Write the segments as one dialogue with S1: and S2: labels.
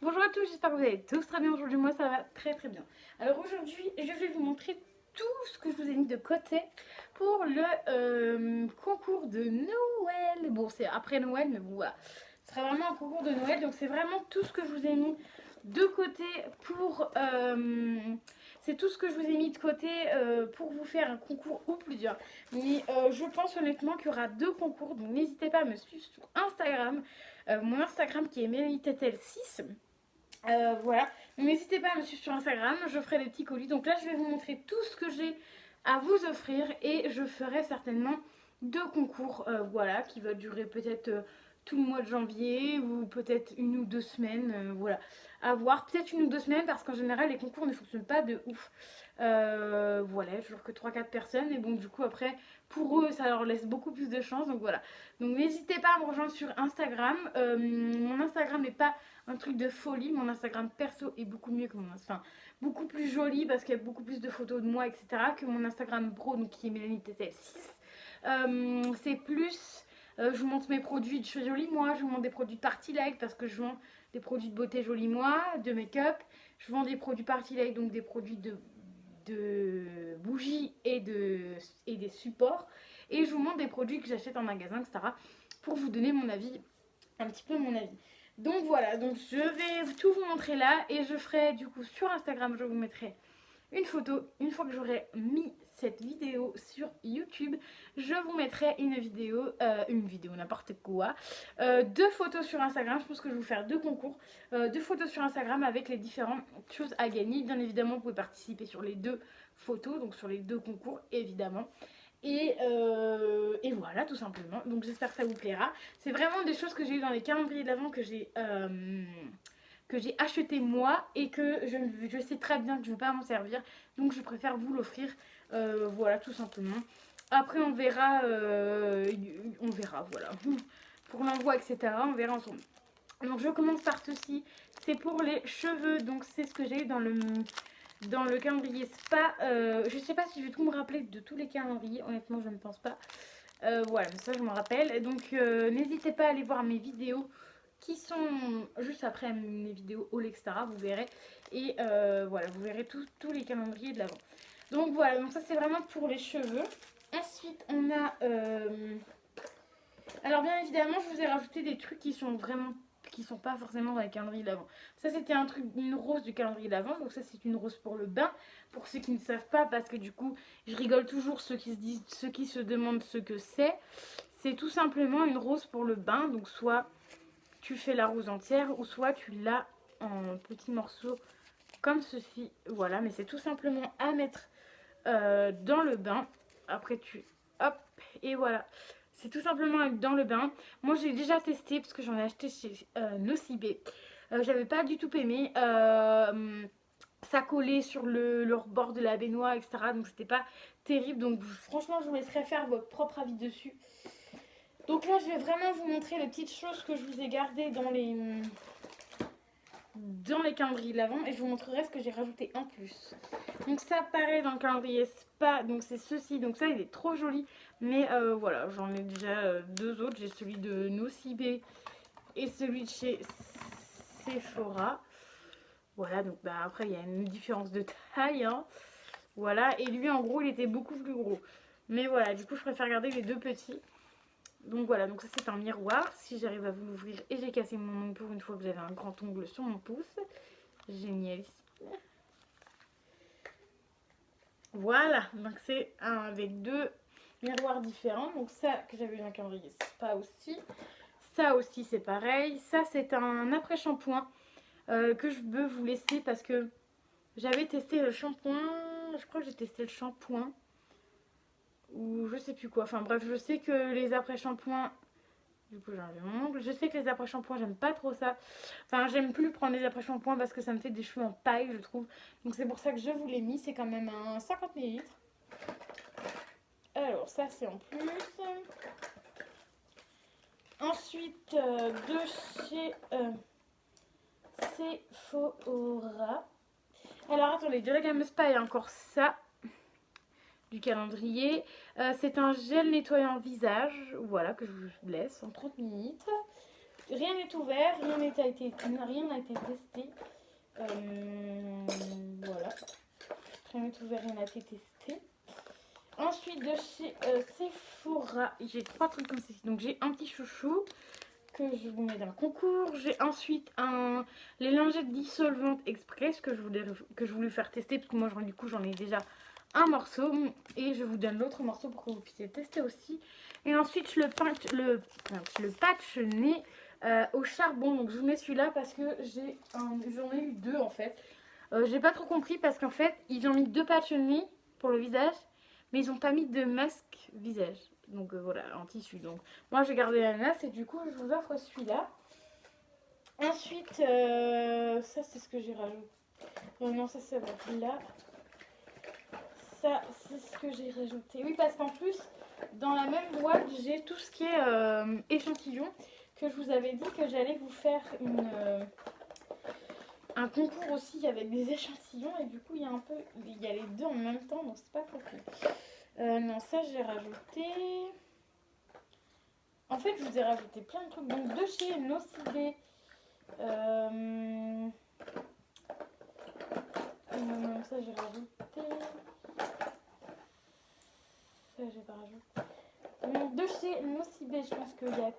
S1: Bonjour à tous, j'espère que vous allez tous très bien. Aujourd'hui, moi ça va très très bien. Alors aujourd'hui, je vais vous montrer tout ce que je vous ai mis de côté pour le concours de Noël. Bon, c'est après Noël, mais bon, voilà. Ce sera vraiment un concours de Noël, donc c'est vraiment tout ce que je vous ai mis de côté pour... c'est tout ce que je vous ai mis de côté pour vous faire un concours ou plusieurs. Mais je pense honnêtement qu'il y aura deux concours, donc n'hésitez pas à me suivre sur Instagram. Mon Instagram qui est MelinTetel6. Voilà, donc n'hésitez pas à me suivre sur Instagram, je ferai des petits colis. Donc là, je vais vous montrer tout ce que j'ai à vous offrir et je ferai certainement deux concours, voilà, qui va durer peut-être tout le mois de janvier ou peut-être une ou deux semaines, voilà, à voir. Peut-être une ou deux semaines parce qu'en général, les concours ne fonctionnent pas de ouf. Voilà, toujours que trois quatre personnes et bon, du coup, après, pour eux, ça leur laisse beaucoup plus de chance. Donc voilà, donc n'hésitez pas à me rejoindre sur Instagram. Mon Instagram n'est pas un truc de folie. Mon Instagram perso est beaucoup mieux que mon Instagram. Enfin, beaucoup plus joli parce qu'il y a beaucoup plus de photos de moi, etc. que mon Instagram pro, donc qui est Mélanie TTF6. C'est plus. Je vous montre mes produits de chez Jolie Moi, je vous montre des produits de Party Like parce que je vends des produits de beauté Jolie Moi, de make-up. Je vends des produits Party Like, donc des produits de bougies et des supports. Et je vous montre des produits que j'achète en magasin, etc. pour vous donner mon avis, un petit peu mon avis. Donc voilà, donc je vais tout vous montrer là et je ferai du coup sur Instagram, je vous mettrai une photo. Une fois que j'aurai mis cette vidéo sur YouTube, je vous mettrai une vidéo n'importe quoi, deux photos sur Instagram. Je pense que je vais vous faire deux concours, deux photos sur Instagram avec les différentes choses à gagner. Bien évidemment, vous pouvez participer sur les deux photos, donc sur les deux concours évidemment. Et voilà, tout simplement. Donc j'espère que ça vous plaira. C'est vraiment des choses que j'ai eu dans les calendriers de l'Avent que j'ai acheté moi et que je sais très bien que je ne vais pas m'en servir. Donc je préfère vous l'offrir. Voilà, tout simplement. Après, on verra, voilà. Pour l'envoi, etc. On verra ensemble. Donc je commence par ceci. C'est pour les cheveux. Donc c'est ce que j'ai eu dans le calendrier spa. Je sais pas si je vais tout me rappeler de tous les calendriers, honnêtement je ne pense pas. Voilà, mais ça je m'en rappelle. Donc n'hésitez pas à aller voir mes vidéos qui sont juste après mes vidéos haul, etc. Vous verrez. Et voilà, vous verrez tous les calendriers de l'avant. Donc voilà, donc ça c'est vraiment pour les cheveux. Ensuite on a... alors bien évidemment je vous ai rajouté des trucs qui sont pas forcément dans les calendriers d'avant. Ça c'était un truc, une rose du calendrier d'avant, donc ça c'est une rose pour le bain, pour ceux qui ne savent pas, parce que du coup je rigole toujours ceux qui se demandent ce que c'est. C'est tout simplement une rose pour le bain, donc soit tu fais la rose entière ou soit tu l'as en petits morceaux comme ceci, voilà, mais c'est tout simplement à mettre dans le bain. Après tu hop et voilà, c'est tout simplement dans le bain. Moi j'ai déjà testé parce que j'en ai acheté chez Nocibé. J'avais pas du tout aimé. Ça collait sur le bord de la baignoire, etc. Donc c'était pas terrible. Donc franchement je vous laisserai faire votre propre avis dessus. Donc là je vais vraiment vous montrer les petites choses que je vous ai gardées dans les calendriers de l'avant et je vous montrerai ce que j'ai rajouté en plus. Donc ça paraît dans le calendrier spa, donc c'est ceci, donc ça il est trop joli, mais voilà, j'en ai déjà deux autres, j'ai celui de Nocibé et celui de chez Sephora. Voilà, donc bah, après il y a une différence de taille, hein. Voilà, et lui en gros il était beaucoup plus gros, mais voilà, du coup je préfère garder les deux petits. Donc voilà, donc ça c'est un miroir, si j'arrive à vous l'ouvrir, et j'ai cassé mon ongle pour une fois que j'avais un grand ongle sur mon pouce. Génialissime. Voilà, donc c'est avec deux miroirs différents. Donc ça que j'avais dans le calendrier spa aussi. Ça aussi c'est pareil. Ça c'est un après-shampoing que je veux vous laisser parce que j'avais testé le shampoing. Je crois que j'ai testé le shampoing. Ou je sais plus quoi. Enfin bref, je sais que les après-shampoings... Du coup j'ai enlevé mon ongle. Je sais que les après-shampoings j'aime pas trop ça. Enfin j'aime plus prendre les après-shampoings parce que ça me fait des cheveux en paille je trouve. Donc c'est pour ça que je vous l'ai mis. C'est quand même un 50 ml. Alors ça c'est en plus. Ensuite de chez Sephora. Alors attendez, de la gamme Spa il y a encore ça du calendrier. C'est un gel nettoyant visage, voilà, que je vous laisse en 30 minutes. rien n'est ouvert, rien n'a été testé. Voilà. Rien n'est ouvert, rien n'a été testé. Ensuite, de chez Sephora, j'ai 3 trucs comme ceci. Donc, j'ai un petit chouchou que je vous mets dans le concours. J'ai ensuite les lingettes dissolvantes express que je voulais faire tester parce que moi, du coup, j'en ai déjà un morceau. Et je vous donne l'autre morceau pour que vous puissiez tester aussi. Et ensuite, le patch nez au charbon. Donc, je vous mets celui-là parce que j'en ai eu 2 en fait. J'ai pas trop compris parce qu'en fait, ils ont mis 2 patchs nez pour le visage. Mais ils n'ont pas mis de masque visage. Donc voilà, en tissu. Donc moi j'ai gardé l'ananas et du coup je vous offre celui-là. Ensuite, ça c'est ce que j'ai rajouté. Non, ça c'est là. Ça c'est ce que j'ai rajouté. Oui, parce qu'en plus, dans la même boîte, j'ai tout ce qui est échantillon. Que je vous avais dit que j'allais vous faire un concours aussi avec des échantillons. Et du coup, il y a les deux en même temps. Donc c'est pas trop cool. Non, ça j'ai rajouté. En fait, je vous ai rajouté plein de trucs. Donc, de chez Nocibé. Ça j'ai rajouté. Ça j'ai pas rajouté. Donc, de chez Nocibé, je pense qu'il n'y a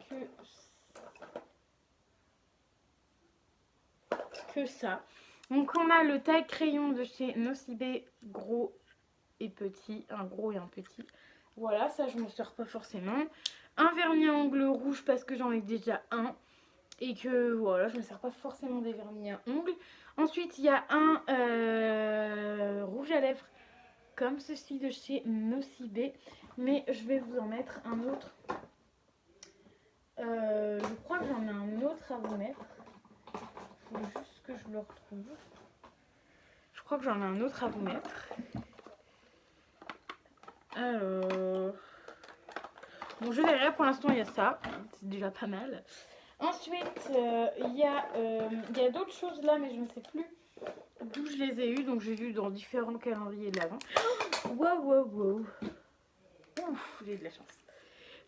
S1: que ça. Donc, on a le taille crayon de chez Nocibé, gros et petit. Un gros et un petit. Voilà, ça je ne me sers pas forcément. Un vernis à ongles rouge parce que j'en ai déjà un. Et que voilà, je ne me sers pas forcément des vernis à ongles. Ensuite, il y a un rouge à lèvres comme ceci de chez Nocibé. Mais je vais vous en mettre un autre. Je crois que j'en ai un autre à vous mettre. Il faut juste que je le retrouve. Je crois que j'en ai un autre à vous mettre. Alors... Bon, je verrai. Pour l'instant, il y a ça. C'est déjà pas mal. Ensuite, il y a d'autres choses là, mais je ne sais plus d'où je les ai eues. Donc, j'ai vu dans différents calendriers de l'avant. Wow. Ouf, j'ai de la chance.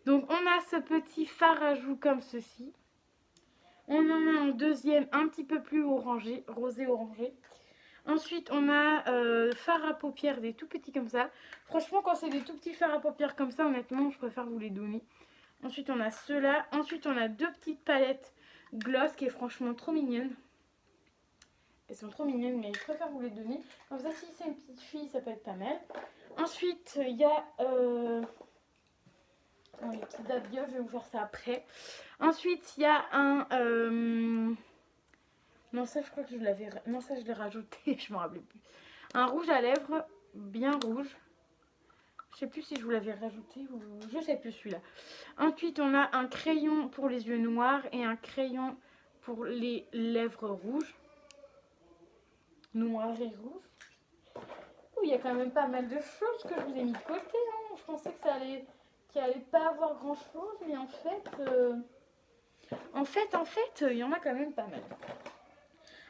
S1: Donc, on a ce petit fard à joues comme ceci. On en a un deuxième un petit peu plus orangé, rosé orangé. Ensuite, on a fard à paupières, des tout petits comme ça. Franchement, quand c'est des tout petits fards à paupières comme ça, honnêtement, je préfère vous les donner. Ensuite, on a ceux-là. Ensuite, on a 2 petites palettes gloss qui est franchement trop mignonne. Elles sont trop mignonnes, mais je préfère vous les donner. Comme ça, si c'est une petite fille, ça peut être pas mal. Ensuite, il y a les petites babioles, je vais vous faire ça après. Ensuite, il y a un... Non, ça, je crois que je l'avais... Non, ça, je l'ai rajouté, je me rappelle plus. Un rouge à lèvres, bien rouge. Je sais plus si je vous l'avais rajouté ou... Je sais plus celui-là. Ensuite, on a un crayon pour les yeux noirs et un crayon pour les lèvres rouges. Noir et rouge. Il y a quand même pas mal de choses que je vous ai mis de côté. Hein. Je pensais que qu'il allait pas avoir grand chose, mais en fait, il y en a quand même pas mal.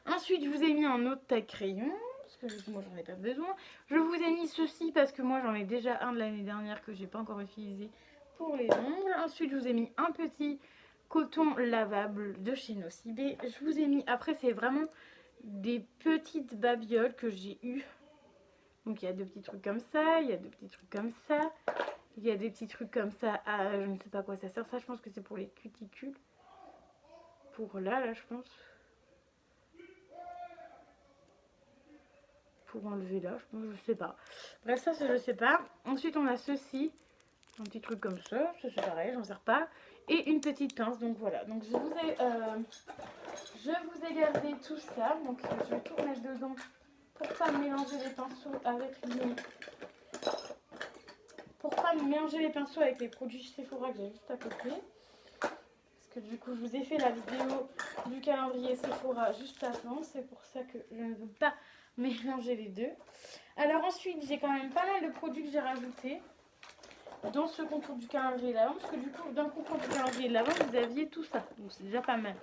S1: Ensuite, je vous ai mis un autre taille crayon, parce que moi j'en ai pas besoin. Je vous ai mis ceci parce que moi j'en ai déjà un de l'année dernière que j'ai pas encore utilisé pour les ongles. Ensuite, je vous ai mis un petit coton lavable de chez Nocibé. Je vous ai mis, après c'est vraiment des petites babioles que j'ai eues. Donc il y a 2 petits trucs comme ça, il y a 2 petits trucs comme ça, il y a des petits trucs comme ça. Ah, je ne sais pas à quoi ça sert. Ça, je pense que c'est pour les cuticules. Pour là, je pense. Pour enlever là, je pense, je sais pas. Bref, ça, je sais pas. Ensuite, on a ceci. Un petit truc comme ça, c'est pareil, j'en sers pas. Et une petite pince, donc voilà. Donc je vous ai gardé tout ça. Donc je vais tout remettre dedans pour pas mélanger les pinceaux avec les produits Sephora que j'ai juste à côté. Parce que du coup, je vous ai fait la vidéo du calendrier Sephora juste avant. C'est pour ça que je ne veux pas mélanger les deux. Alors ensuite, j'ai quand même pas mal de produits que j'ai rajoutés dans ce concours du calendrier de l'avant, parce que du coup dans le concours du calendrier de l'avant vous aviez tout ça, donc c'est déjà pas mal.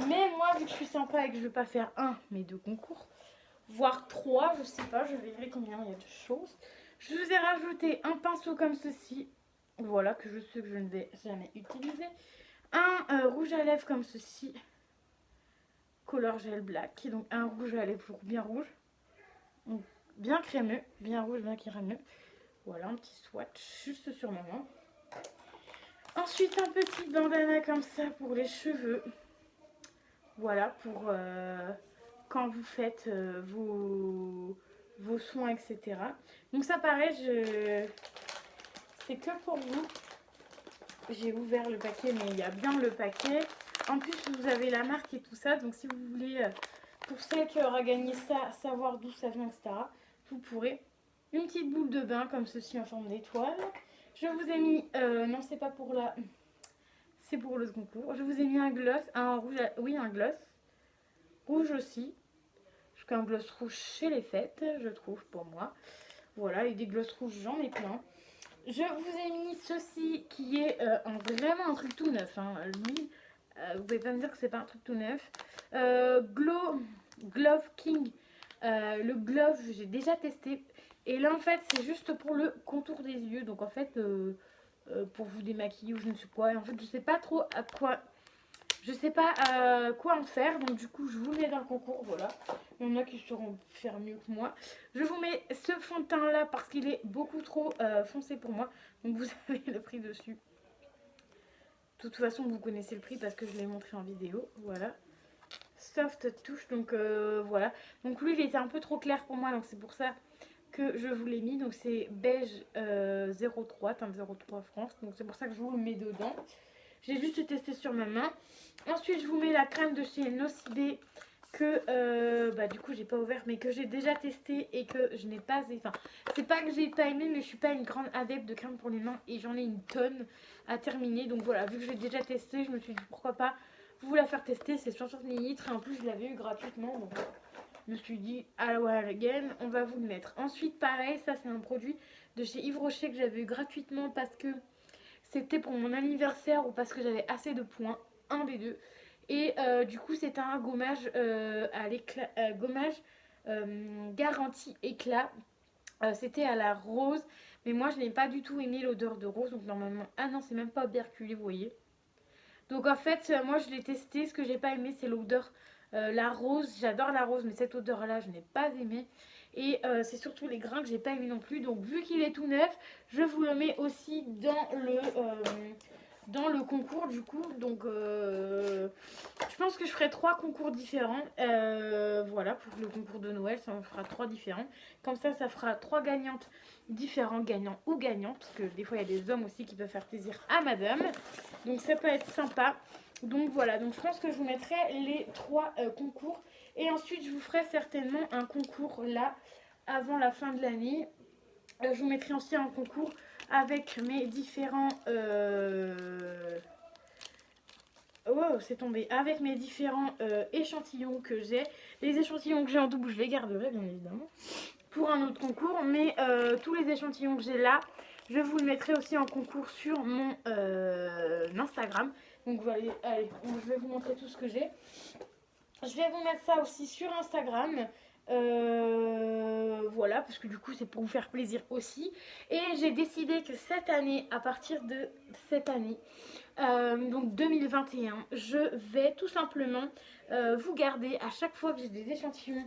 S1: Mais moi, vu que je suis sympa et que je veux pas faire un mais 2 concours, voire 3, je sais pas, je verrai combien il y a de choses. Je vous ai rajouté un pinceau comme ceci, voilà, que je sais que je ne vais jamais utiliser. Un rouge à lèvres comme ceci, Color Gel Black, donc un rouge à lèvres bien rouge, donc bien crémeux, bien rouge, bien crémeux. Voilà, un petit swatch juste sur ma main. Ensuite, un petit bandana comme ça pour les cheveux. Voilà, pour quand vous faites vos soins, etc. Donc ça, pareil, c'est que pour vous. J'ai ouvert le paquet, mais il y a bien le paquet. En plus, vous avez la marque et tout ça. Donc si vous voulez, pour celles qui aura gagné ça, savoir d'où ça vient, etc., vous pourrez. Une petite boule de bain comme ceci en forme d'étoile. Je vous ai mis, non c'est pas pour la, c'est pour le concours. Je vous ai mis un gloss, un rouge, oui un gloss, rouge aussi. Parce qu'un gloss rouge chez les fêtes, je trouve pour moi. Voilà, et des gloss rouges j'en ai plein. Je vous ai mis ceci qui est vraiment un truc tout neuf. Hein. Lui, vous pouvez pas me dire que c'est pas un truc tout neuf. Glove King. Le glove, j'ai déjà testé. Et là, en fait, c'est juste pour le contour des yeux. Donc, en fait, pour vous démaquiller ou je ne sais quoi. Et en fait, je sais pas trop à quoi. Je sais pas quoi en faire. Donc, du coup, je vous mets dans le concours. Voilà. Il y en a qui sauront faire mieux que moi. Je vous mets ce fond de teint là parce qu'il est beaucoup trop foncé pour moi. Donc, vous avez le prix dessus. De toute façon, vous connaissez le prix parce que je l'ai montré en vidéo. Voilà. Soft touche. Donc, voilà. Donc, lui, il était un peu trop clair pour moi. Donc, c'est pour ça que je vous l'ai mis. Donc, c'est beige 03, teinte 03 France. Donc, c'est pour ça que je vous le mets dedans. J'ai juste testé sur ma main. Ensuite, je vous mets la crème de chez Nocibé que du coup j'ai pas ouvert mais que j'ai déjà testé et que je n'ai pas, enfin c'est pas que j'ai pas aimé mais je suis pas une grande adepte de crème pour les mains et j'en ai une tonne à terminer. Donc voilà, vu que j'ai déjà testé, je me suis dit pourquoi pas vous la faire tester. C'est 60 ml et en plus je l'avais eu gratuitement, donc je me suis dit ah ouais again, on va vous le mettre. Ensuite pareil, ça c'est un produit de chez Yves Rocher que j'avais eu gratuitement parce que c'était pour mon anniversaire ou parce que j'avais assez de points, un des deux. Et du coup, c'est un gommage à l'éclat, gommage garantie éclat. C'était à la rose, mais moi je n'ai pas du tout aimé l'odeur de rose, donc normalement, ah non, c'est même pas operculé, vous voyez. Donc en fait, moi je l'ai testé, ce que j'ai pas aimé, c'est l'odeur, la rose. J'adore la rose, mais cette odeur-là, je n'ai pas aimé. Et c'est surtout les grains que j'ai pas aimé non plus. Donc vu qu'il est tout neuf, je vous le mets aussi dans le concours du coup. Donc je pense que je ferai 3 concours différents. Voilà, pour le concours de Noël, ça en fera 3 différents. Comme ça fera 3 gagnantes différents, gagnants ou gagnants. Parce que des fois, il y a des hommes aussi qui peuvent faire plaisir à madame. Donc ça peut être sympa. Donc voilà, donc je pense que je vous mettrai les 3 concours. Et ensuite, je vous ferai certainement un concours là, avant la fin de l'année. Je vous mettrai aussi un concours avec mes différents... Oh, c'est tombé. Avec mes différents échantillons que j'ai. Les échantillons que j'ai en double, je les garderai bien évidemment pour un autre concours. Mais tous les échantillons que j'ai là, je vous le mettrai aussi en concours sur mon Instagram. Donc voilà, allez, je vais vous montrer tout ce que j'ai. Je vais vous mettre ça aussi sur Instagram. Voilà, parce que du coup c'est pour vous faire plaisir aussi. Et j'ai décidé que cette année, à partir de cette année, donc 2021, je vais tout simplement vous garder à chaque fois que j'ai des échantillons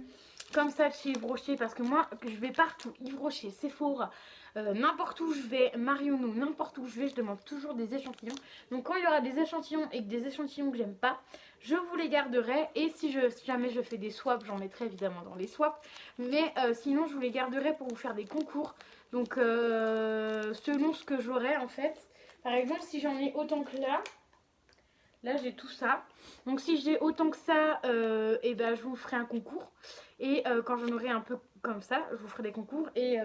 S1: comme ça de chez Yves Rocher, parce que moi je vais partout, Yves Rocher, Sephora, n'importe où je vais, Marionneau, n'importe où je vais, je demande toujours des échantillons. Donc quand il y aura des échantillons et que des échantillons que j'aime pas, je vous les garderai. Et si jamais je fais des swaps, j'en mettrai évidemment dans les swaps. Mais sinon je vous les garderai pour vous faire des concours. Donc selon ce que j'aurai en fait. Par exemple, si j'en ai autant que là j'ai tout ça. Donc si j'ai autant que ça, et ben je vous ferai un concours. Et quand j'en aurai un peu comme ça, je vous ferai des concours. Et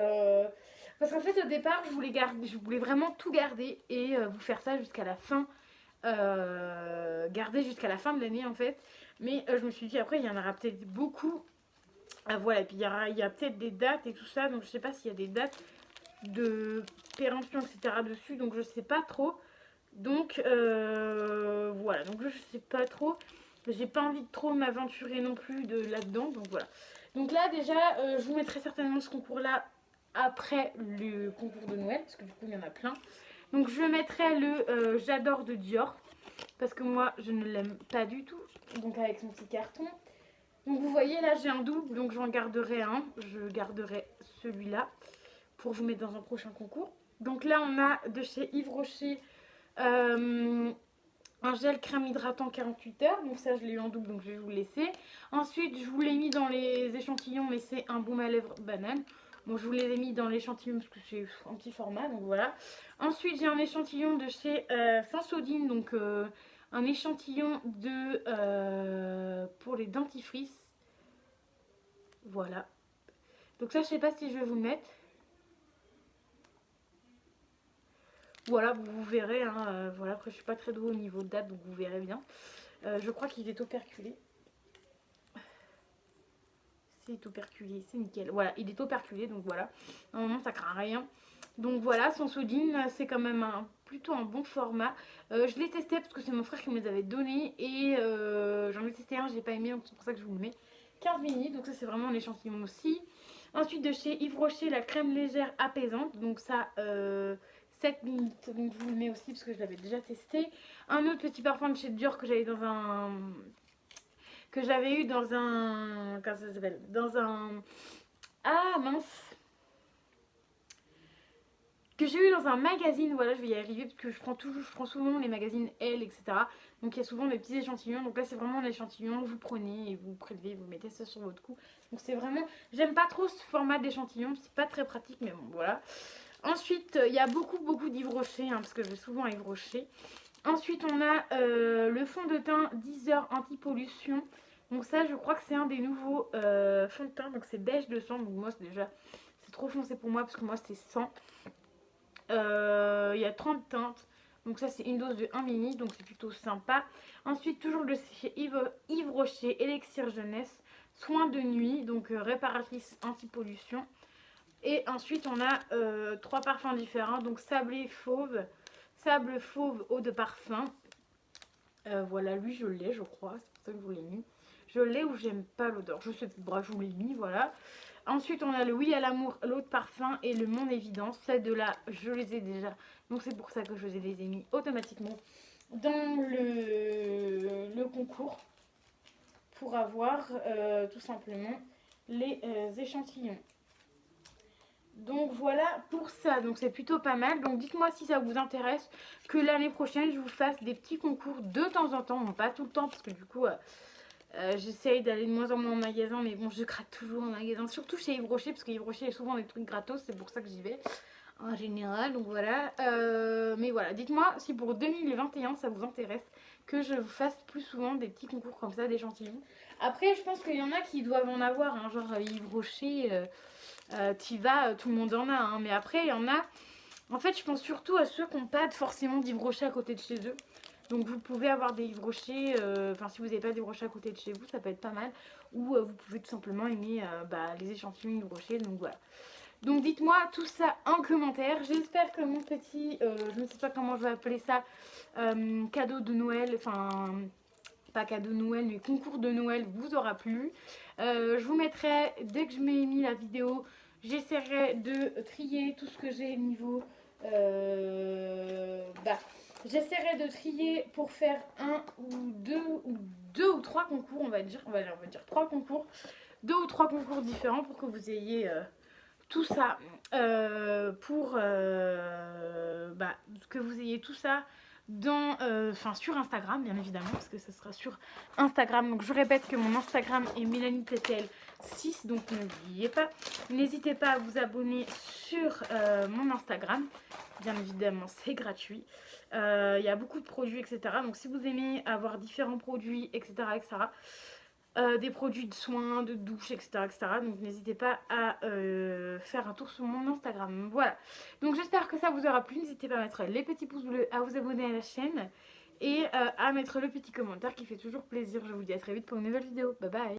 S1: parce qu'en fait au départ je voulais vraiment tout garder et vous faire ça jusqu'à la fin. Garder jusqu'à la fin de l'année en fait. Mais je me suis dit après il y en aura peut-être beaucoup. Voilà, et puis il y a peut-être des dates et tout ça. Donc je sais pas s'il y a des dates de péremption etc dessus. Donc je sais pas trop. Donc voilà, donc je sais pas trop. J'ai pas envie de trop m'aventurer non plus là-dedans. Donc voilà. Donc là déjà, je vous mettrai certainement ce concours-là après le concours de Noël. Parce que du coup il y en a plein. Donc je mettrai le J'adore de Dior. parce que moi je ne l'aime pas du tout. Donc avec son petit carton. Donc vous voyez là j'ai un double, donc j'en garderai un. Je garderai celui-là pour vous mettre dans un prochain concours. Donc là on a de chez Yves Rocher un gel crème hydratant 48 heures. Donc ça je l'ai eu en double, donc je vais vous le laisser. Ensuite je vous l'ai mis dans les échantillons, mais c'est un baume à lèvres banane. Bon, je vous les ai mis dans l'échantillon parce que c'est un petit format, donc voilà. Ensuite, j'ai un échantillon de chez Sensodine, donc un échantillon de pour les dentifrices. Voilà. Donc ça, je sais pas si je vais vous le mettre. Voilà, vous verrez. Hein, voilà, après, je suis pas très douée au niveau de date, donc vous verrez bien. Je crois qu'il est operculé. C'est operculé, c'est nickel. Voilà, il est operculé, donc voilà. Normalement, ça craint rien. Donc voilà, Sensodine, c'est quand même plutôt un bon format. Je l'ai testé parce que c'est mon frère qui me les avait donnés. Et j'en ai testé un, j'ai pas aimé, donc c'est pour ça que je vous le mets. 15 ml, donc ça c'est vraiment un échantillon aussi. Ensuite de chez Yves Rocher, la crème légère apaisante. Donc ça, 7 minutes. Donc je vous le mets aussi parce que je l'avais déjà testé. Un autre petit parfum de chez Dior que j'avais dans un... que j'avais eu dans un... comment ça s'appelle? Dans un... ah mince, que j'ai eu dans un magazine. Voilà, je vais y arriver parce que je prends souvent les magazines Elle, etc. Donc il y a souvent des petits échantillons. Donc là c'est vraiment un échantillon, vous prenez et vous prélevez, vous mettez ça sur votre cou. Donc c'est vraiment, j'aime pas trop ce format d'échantillon, c'est pas très pratique, mais bon voilà. Ensuite il y a beaucoup d'Yves Rocher, hein, parce que je vais souvent à Yves Rocher. Ensuite on a le fond de teint 10 heures anti-pollution. Donc ça je crois que c'est un des nouveaux fonds de teint. Donc c'est beige de sang. Donc moi c'est déjà, c'est trop foncé pour moi parce que moi c'est 100. Il y a 30 teintes. Donc ça c'est une dose de 1 mini. Donc c'est plutôt sympa. Ensuite toujours de chez Yves Rocher, Élixir Jeunesse. Soin de nuit. Donc réparatrice anti-pollution. Et ensuite on a 3 parfums différents. Donc sable fauve, eau de parfum. Voilà, lui je l'ai je crois. C'est pour ça que je vous l'ai mis. Je l'ai ou j'aime pas l'odeur. Je sais plus. Bref, je vous l'ai mis, voilà. Ensuite, on a le Oui à l'amour, l'eau de parfum et le Mon évidence. Ces deux-là, je les ai déjà. Donc, c'est pour ça que je les ai mis automatiquement dans le concours. Pour avoir tout simplement les échantillons. Donc voilà pour ça, donc c'est plutôt pas mal. Donc dites-moi si ça vous intéresse que l'année prochaine je vous fasse des petits concours de temps en temps. Bon, pas tout le temps parce que du coup j'essaye d'aller de moins en moins en magasin. Mais bon, je craque toujours en magasin, surtout chez Yves Rocher, parce que Yves Rocher a souvent des trucs gratos. C'est pour ça que j'y vais en général, donc voilà. Mais voilà, dites-moi si pour 2021 ça vous intéresse que je vous fasse plus souvent des petits concours comme ça, d'échantillons. Après je pense qu'il y en a qui doivent en avoir, hein, genre Yves Rocher, t'y vas, tout le monde en a, hein. Mais après il y en a, en fait je pense surtout à ceux qui n'ont pas forcément d'Yves Rocher à côté de chez eux. Donc vous pouvez avoir des Yves Rocher, enfin si vous n'avez pas d'Yves Rocher à côté de chez vous, ça peut être pas mal. Ou vous pouvez tout simplement aimer les échantillons Yves Rocher, donc voilà. Donc dites-moi tout ça en commentaire. J'espère que mon petit, je ne sais pas comment je vais appeler ça, cadeau de Noël, enfin pas cadeau de Noël mais concours de Noël vous aura plu. Je vous mettrai, dès que je m'ai mis la vidéo, j'essaierai de trier tout ce que j'ai niveau... j'essaierai de trier pour faire un ou deux ou trois concours, on va dire 3 concours. 2 ou 3 concours différents pour que vous ayez... tout ça que vous ayez tout ça dans sur Instagram bien évidemment, parce que ce sera sur Instagram. Donc je répète que mon Instagram est MélanieTTL6, donc n'oubliez pas, n'hésitez pas à vous abonner sur mon Instagram, bien évidemment c'est gratuit. Il y a beaucoup de produits, etc. Donc si vous aimez avoir différents produits, etc., des produits de soins, de douche, etc. Donc n'hésitez pas à faire un tour sur mon Instagram. Voilà. Donc j'espère que ça vous aura plu. N'hésitez pas à mettre les petits pouces bleus, à vous abonner à la chaîne et à mettre le petit commentaire qui fait toujours plaisir. Je vous dis à très vite pour une nouvelle vidéo. Bye bye.